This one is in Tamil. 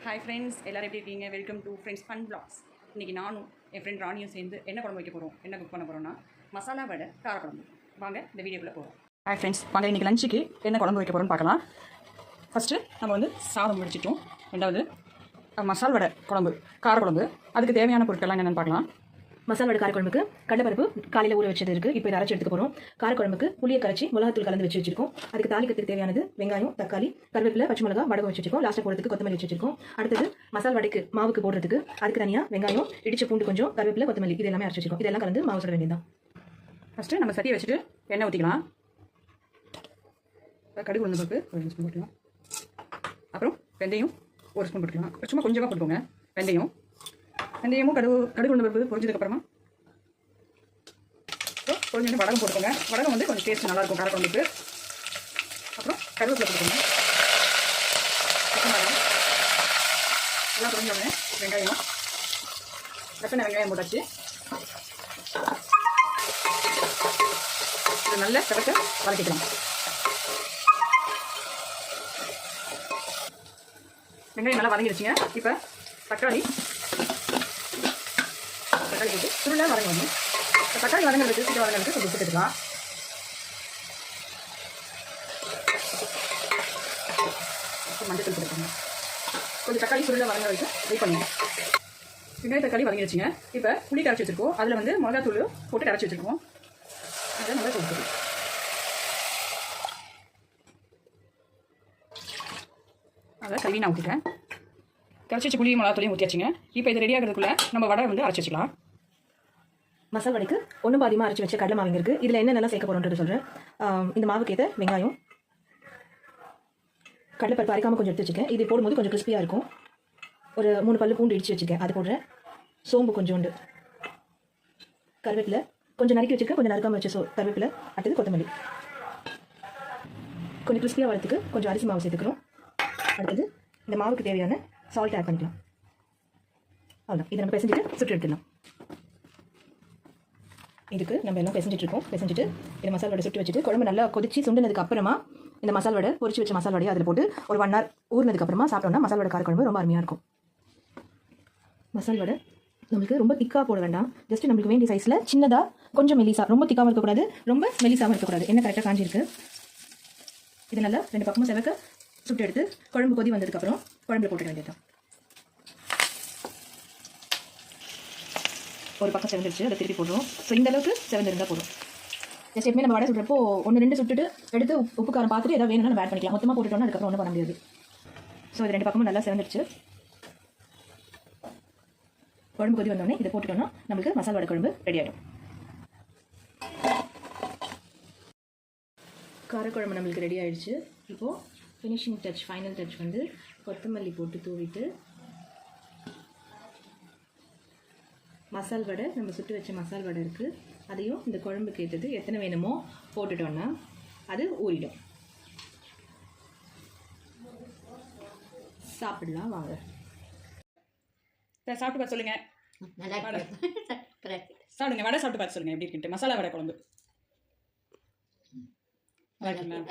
ஹாய் ஃப்ரெண்ட்ஸ், எல்லோரும் எப்படி இருக்கீங்க? Welcome to Friends Fun Blogs. இன்றைக்கி நானும் என் ஃப்ரெண்ட் ராணியும் சேர்ந்து என்ன குழம்பு வைக்க போகிறோம், என்ன குக் பண்ண போகிறோம்னா மசாலா வடை காரக்குழம்பு. வாங்க இந்த வீடியோக்குள்ளே போகிறோம். ஹாய் ஃப்ரெண்ட்ஸ், வாங்க இன்றைக்கி லஞ்சுக்கு என்ன குழம்பு வைக்க போகிறோம்னு பார்க்கலாம். ஃபஸ்ட்டு நம்ம வந்து சாதம் முடிச்சிட்டோம். ரெண்டாவது மசால் வடை குழம்பு காரக்குழம்பு. அதுக்கு தேவையான பொருட்கள்லாம் என்னென்னு பார்க்கலாம். மசால் வடை காரக்குழம்புக்கு கடலைப்பருப்பு காலையில் ஊற வச்சது இருக்குது. இப்போ இதை அரைச்சி எடுத்துக்க போகிறோம். காரக்குழம்புக்கு புளியை கரைச்சி மிளகாத்தூள் கலந்து வச்சிருக்கோம். அதுக்கு தாளிக்கிறதுக்கு தேவையானது வெங்காயம், தக்காளி, கருவேப்பிலை, பச்சை மிளகா, வடகம் வச்சிருக்கோம். லாஸ்ட்டாக போடுறதுக்கு கொத்தமல்லி வச்சிருக்கோம். அடுத்தது மசால் வடைக்கு மாவுக்கு போடுறதுக்கு அதுக்கு தனியாக வெங்காயம், இடிச்ச பூண்டு கொஞ்சம், கருவேப்பிலை, கொத்தமல்லி இது எல்லாமே அரைச்சி வச்சிருக்கோம். இதெல்லாம் கலந்து மாவு சுட வேண்டியதான். ஃபஸ்ட்டு நம்ம சட்டியை வச்சுட்டு எண்ணெய் ஊற்றிக்கலாம். கடுகு உளுந்து பருப்பு ஒரு ஸ்பூன் போட்டுக்கலாம். அப்புறம் வெந்தயம் ஒரு ஸ்பூன் போட்டுக்கலாம். சும்மா கொஞ்சமாக போட்டுக்கோங்க. வெந்தயமும் கடுகு உளுந்து பருப்பு பொரிஞ்சதுக்கப்புறமா கொஞ்சம் வடகம் போட்டுக்கோங்க. வடகம் வந்து கொஞ்சம் டேஸ்ட் நல்லாயிருக்கும் காரக்குழம்புக்கு. அப்புறம் கருவேப்பிலை போட்டுக்கோங்க. எல்லாம் பொரிஞ்சோடனே வெங்காயம் ரசனை வெங்காயம் போட்டாச்சு. இது நல்ல சிறக்க வதக்கிக்கலாம். வெங்காயம் நல்லா வதங்கிடுச்சுங்க. இப்போ தக்காளி போட்டு சுருளாக வதங்கணும். தக்காளி வதங்கிறதுக்கு சீக்கிரம் வதங்கிறதுக்கு கொஞ்சம் உப்பு எடுத்துக்கலாம். மஞ்சள் போட்டுக்கோங்க. கொஞ்சம் தக்காளி சுருளாக வதங்க வச்சு வெயிட் பண்ணுங்க. வெங்காயம் தக்காளி வதங்கிடுச்சுங்க. இப்போ புளி கரைச்சி வச்சுருக்கோம். அதில் வந்து மிளகாத்தூள் போட்டு கரைச்சி வச்சுருக்கோம். அதை நல்லா கொடுத்துருக்கோம். அதை கழுவி நான் ஊற்றிட்டேன். கரைச்சி வச்சு புளி மிளகாத்தூளையும் ஊற்றியாச்சுங்க. இப்போ இது ரெடி ஆகிறதுக்குள்ளே நம்ம வடை வந்து அரைச்சி வச்சுக்கலாம். மசால் வடைக்கு ஒன்றும் பாதியமாக அரைச்சி வச்ச கடலை மாவுங்க இருக்குது. இதில் என்னென்னலாம் சேர்க்க போகிறோன்றது சொல்கிறேன். இந்த மாவுக்கு ஏற்ற வெங்காயம், கடலைப்பருப்பு அரைக்காமல் கொஞ்சம் எடுத்து வச்சுக்கேன். இது போடும்போது கொஞ்சம் கிறிஸ்பியாக இருக்கும். ஒரு 3 பல்லு பூண்டு இடித்து வச்சுருக்கேன், அது போடுறேன். சோம்பு கொஞ்சோண்டு, கருவேப்பிலை கொஞ்சம் நறுக்கி வச்சுருக்கேன், கொஞ்சம் நறுக்காமல் வச்ச கருவேப்பிலை. அடுத்தது கொத்தமல்லி. கொஞ்சம் கிறிஸ்பியாக வரத்துக்கு கொஞ்சம் அரிசி மாவு சேர்த்துக்கிறோம். அடுத்தது இந்த மாவுக்கு தேவையான சால்ட் ஆட் பண்ணிக்கலாம். அவ்வளோதான். இதை நம்ம பிசைஞ்சிட்டு சுட்டு எடுத்துடலாம். இதுக்கு நம்ம எல்லாம் பிசைஞ்சிட்ருக்கோம். பிசைஞ்சிட்டு இதை மசால் வடை சுட்டு வச்சுட்டு குழம்பு நல்லா கொதிச்சு சுண்டினதுக்கு அப்புறமா இந்த மசால் வடை பொரிச்சு வச்ச மசால் வடையை அதில் போட்டு ஒரு 1 hour ஊறினதுக்கப்புறமா சாப்பிட்டோம்னா மசால் வடை காரக்குழம்பு ரொம்ப அருமையாக இருக்கும். மசால் வடை நம்மளுக்கு ரொம்ப திக்காக போட வேண்டாம். ஜஸ்ட் நம்மளுக்கு வேண்டிய சைஸில் சின்னதாக கொஞ்சம் மெலிசா, ரொம்ப திக்காகவும் இருக்கக்கூடாது, ரொம்ப மெலிசாகவும் இருக்கக்கூடாது. என்ன கரெக்டாக காஞ்சிருக்கு. இது நல்லா 2 பக்கமும் செவக்க சுட்டு எடுத்து குழம்பு கொதி வந்ததுக்கப்புறம் குழம்புல போட்டுக்க வேண்டியதுதான். ஒரு பக்கம் செவந்துருச்சு, அதை திருப்பி போடுறோம். ஸோ இந்த அளவுக்கு செவந்திருந்தால் போதும். ஜஸ்ட் எப்பவுமே நம்ம வடை சுடுறப்போ 1-2 சுட்டுட்டு எடுத்து உப்பு காரம் பார்த்துட்டு ஏதாவது வேணும்னா நம்ம ஆட் பண்ணிக்கலாம். மொத்தமாக போட்டுட்டோம்னா அதுக்கப்புறம் ஒன்றும் பண்ண முடியாது. ஸோ இது 2 பக்கமும் நல்லா செவந்துருச்சு. குழம்பு கொதி வந்தோடனே இதை போட்டுட்டோம்னா நம்மளுக்கு மசால் வடை குழம்பு ரெடி ஆகிடும். காரக்குழம்பு நம்மளுக்கு ரெடி ஆகிடுச்சு. இப்போது ஃபினிஷிங் டச், ஃபைனல் டச் வந்து கொத்தமல்லி போட்டு தூவிட்டு மசால் வடை, நம்ம சுட்டு வச்ச மசால் வடை இருக்குது, அதையும் இந்த குழம்புக்கு ஏற்றது எத்தனை வேணுமோ போட்டுட்டோன்னா அது ஊறிடும். சாப்பிடலாம் வாங்க. சாப்பிட்டு பார்த்து சொல்லுங்கள். சாப்பிடுங்க. வடை சாப்பிட்டு பார்த்து சொல்லுங்கள் எப்படி இருக்குன்ட்டு. மசாலா வடை குழம்பு நல்லா இருக்குங்களா?